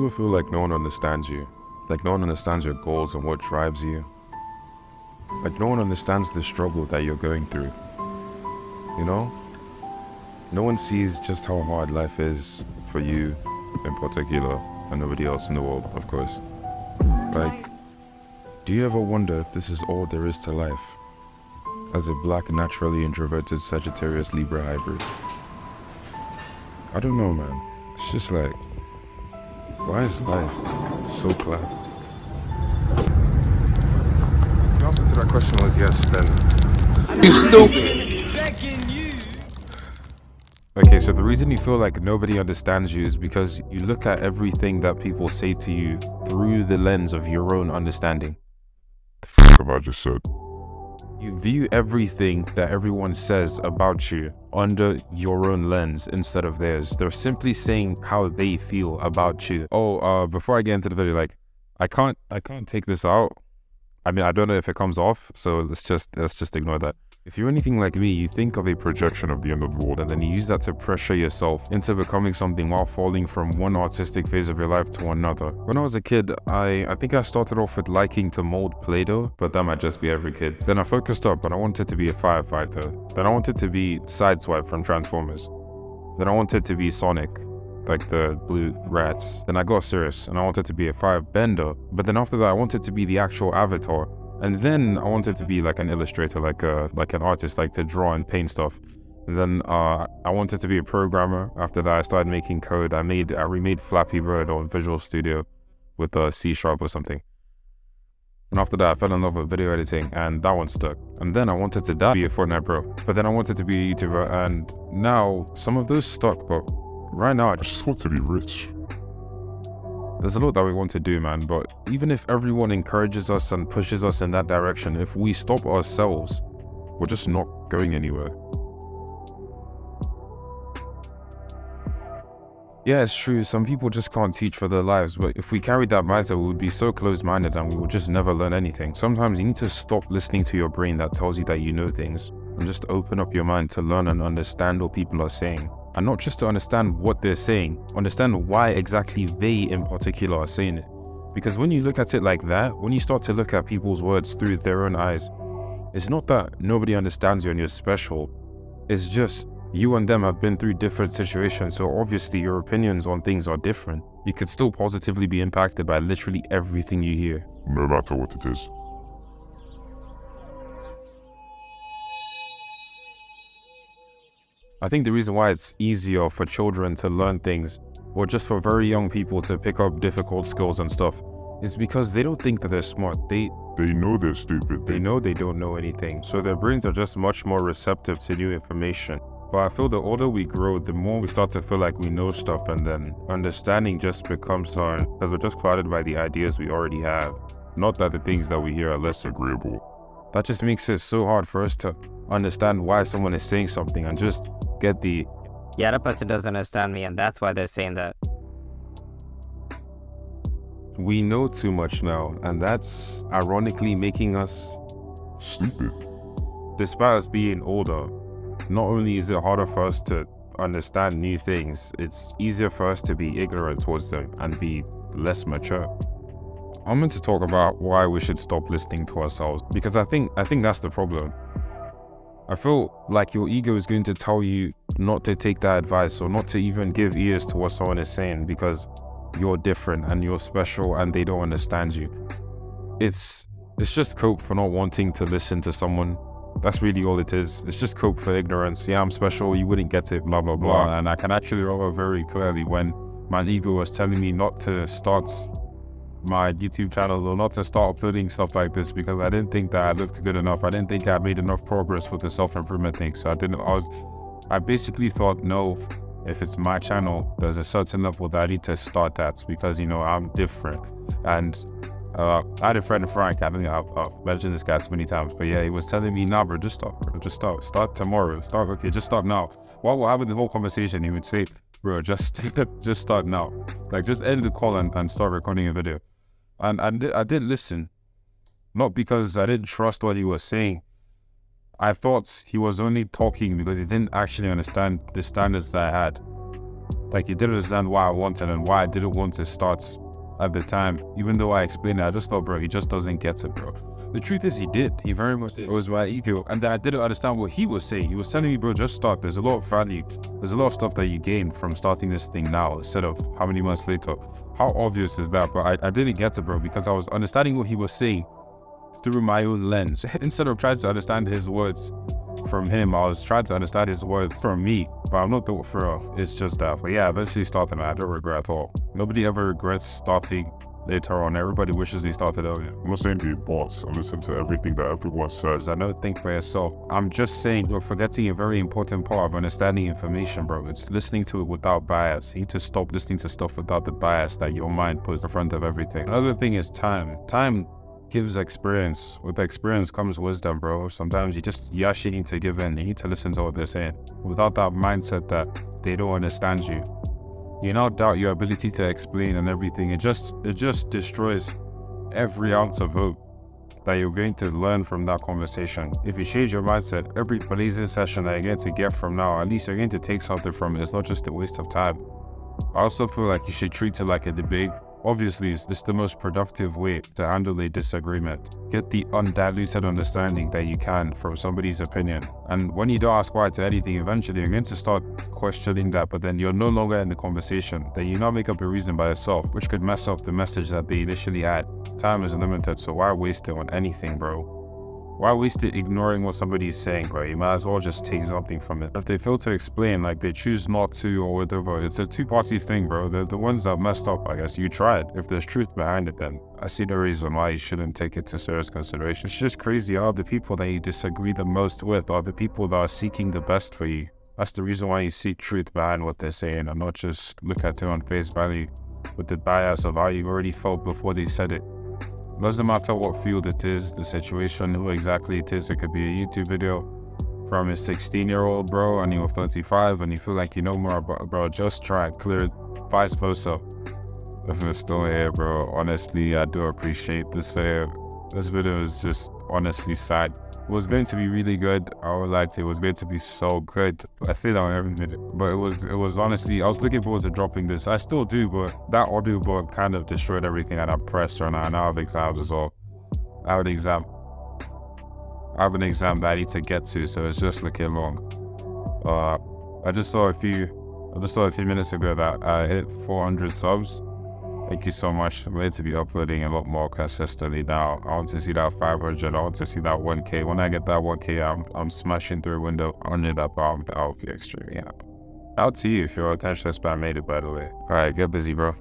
ever feel like no one understands you? Like no one understands your goals and what drives you? Like no one understands the struggle that you're going through? You know? No one sees just how hard life is for you in particular, and nobody else in the world, of course. Like, do you ever wonder if this is all there is to life? As a black, naturally introverted Sagittarius Libra hybrid. I don't know, man. It's just like, why is life so flat? The answer to that question was yes, then. You stupid! Okay, so the reason you feel like nobody understands you is because you look at everything that people say to you through the lens of your own understanding. The f have I just said? You view everything that everyone says about you under your own lens instead of theirs. They're simply saying how they feel about you. Oh, before I get into the video, like, I can't take this out. I mean, I don't know if it comes off, so let's just ignore that. If you're anything like me, you think of a projection of the end of the world and then you use that to pressure yourself into becoming something while falling from one artistic phase of your life to another. When I was a kid, I think I started off with liking to mold Play-Doh, but that might just be every kid. Then I focused up and I wanted to be a firefighter. Then I wanted to be Sideswipe from Transformers. Then I wanted to be Sonic, like the blue rats. Then I got serious and I wanted to be a firebender. But then after that, I wanted to be the actual Avatar. And then I wanted to be like an illustrator, like an artist, like to draw and paint stuff. And then I wanted to be a programmer. After that, I started making code. I remade Flappy Bird on Visual Studio with C# or something. And after that, I fell in love with video editing, and that one stuck. And then I wanted to be a Fortnite pro. But then I wanted to be a YouTuber, and now some of those stuck. But right now, I just want to be rich. There's a lot that we want to do, man, but even if everyone encourages us and pushes us in that direction, if we stop ourselves, we're just not going anywhere. Yeah, it's true, some people just can't teach for their lives, but if we carried that mindset, we would be so closed-minded and we would just never learn anything. Sometimes you need to stop listening to your brain that tells you that you know things, and just open up your mind to learn and understand what people are saying. And not just to understand what they're saying, understand why exactly they in particular are saying it. Because when you look at it like that, when you start to look at people's words through their own eyes, it's not that nobody understands you and you're special. It's just you and them have been through different situations, so obviously your opinions on things are different. You could still positively be impacted by literally everything you hear. No matter what it is. I think the reason why it's easier for children to learn things, or just for very young people to pick up difficult skills and stuff, is because they don't think that they're smart. They know they're stupid. They know they don't know anything, so their brains are just much more receptive to new information. But I feel the older we grow, the more we start to feel like we know stuff, and then understanding just becomes hard because we're just clouded by the ideas we already have. Not that the things that we hear are less agreeable. That just makes it so hard for us to understand why someone is saying something and just get the, yeah, that person doesn't understand me and that's why they're saying that. We know too much now, and that's ironically making us stupid. Despite us being older, not only is it harder for us to understand new things, it's easier for us to be ignorant towards them and be less mature. I'm meant to talk about why we should stop listening to ourselves, because I think that's the problem. I feel like your ego is going to tell you not to take that advice or not to even give ears to what someone is saying because you're different and you're special and they don't understand you. It's just cope for not wanting to listen to someone. That's really all it is. It's just cope for ignorance. Yeah, I'm special, you wouldn't get it, blah, blah, blah. And I can actually remember very clearly when my ego was telling me not to start my YouTube channel or not to start uploading stuff like this because I didn't think that I looked good enough. I didn't think I made enough progress with the self-improvement thing. So I basically thought, no, if it's my channel, there's a certain level that I need to start at because, you know, I'm different. And I had a friend, Frank, I think I've mentioned this guy so many times, but yeah, he was telling me, nah, bro, just stop, bro, just start tomorrow, just start now. While we're having the whole conversation, he would say, bro, just start now. Like, just end the call and start recording a video. And I didn't listen, not because I didn't trust what he was saying. I thought he was only talking because he didn't actually understand the standards that I had. Like, he didn't understand why I wanted and why I didn't want to start at the time. Even though I explained it, I just thought, bro, he just doesn't get it, bro. The truth is, he did. He very much did. It was my ego. And then I didn't understand what he was saying. He was telling me, bro, just start. There's a lot of value. There's a lot of stuff that you gain from starting this thing now instead of how many months later. How obvious is that? But I didn't get it, bro, because I was understanding what he was saying through my own lens. Instead of trying to understand his words from him, I was trying to understand his words from me. But I'm not the for real. It's just that. But yeah, eventually starting, I don't regret at all. Nobody ever regrets starting later on. Everybody wishes they started earlier. I'm not saying be a boss. I'm listening to everything that everyone says. I know, think for yourself. I'm just saying you're forgetting a very important part of understanding information, bro. It's listening to it without bias. You need to stop listening to stuff without the bias that your mind puts in front of everything. Another thing is time. Time gives experience. With experience comes wisdom, bro. Sometimes you actually need to give in. You need to listen to what they're saying. Without that mindset that they don't understand you, you now doubt your ability to explain and everything. It just destroys every ounce of hope that you're going to learn from that conversation. If you change your mindset, every blazing session that you're going to get from now, at least you're going to take something from it. It's not just a waste of time. I also feel like you should treat it like a debate. Obviously, it's the most productive way to handle a disagreement. Get the undiluted understanding that you can from somebody's opinion. And when you don't ask why to anything, eventually you're going to start questioning that, but then you're no longer in the conversation. Then you now make up a reason by yourself, which could mess up the message that they initially had. Time is limited, so why waste it on anything, bro? Why waste it ignoring what somebody is saying, bro? You might as well just take something from it. If they fail to explain, like they choose not to or whatever, it's a two-party thing, bro. They're the ones that messed up, I guess. You tried. If there's truth behind it, then I see no reason why you shouldn't take it to serious consideration. It's just crazy how the people that you disagree the most with are the people that are seeking the best for you. That's the reason why you seek truth behind what they're saying and not just look at it on face value with the bias of how you already felt before they said it. Doesn't matter what field it is, the situation, who exactly it is. It could be a YouTube video from a 16-year-old bro and you're 35 and you feel like you know more about, bro, just try it, clear it, vice versa. If you're still here, bro, honestly, I do appreciate this video. This video is just honestly sad. It was going to be really good. I would like to. It was going to be so good. I feel on every minute. But it was honestly, I was looking forward to dropping this. I still do, but that audio book kind of destroyed everything that I pressed right now. And I have exams as well. I have an exam that I need to get to, so it's just looking long. I just saw a few minutes ago that I hit 400 subs. Thank you so much. I'm going to be uploading a lot more consistently now. I want to see that 500. I want to see that 1K. When I get that 1K, I'm smashing through a window. Under that bomb, I'll be extremely happy. Out to you if your attention span made it, by the way. Alright, get busy, bro.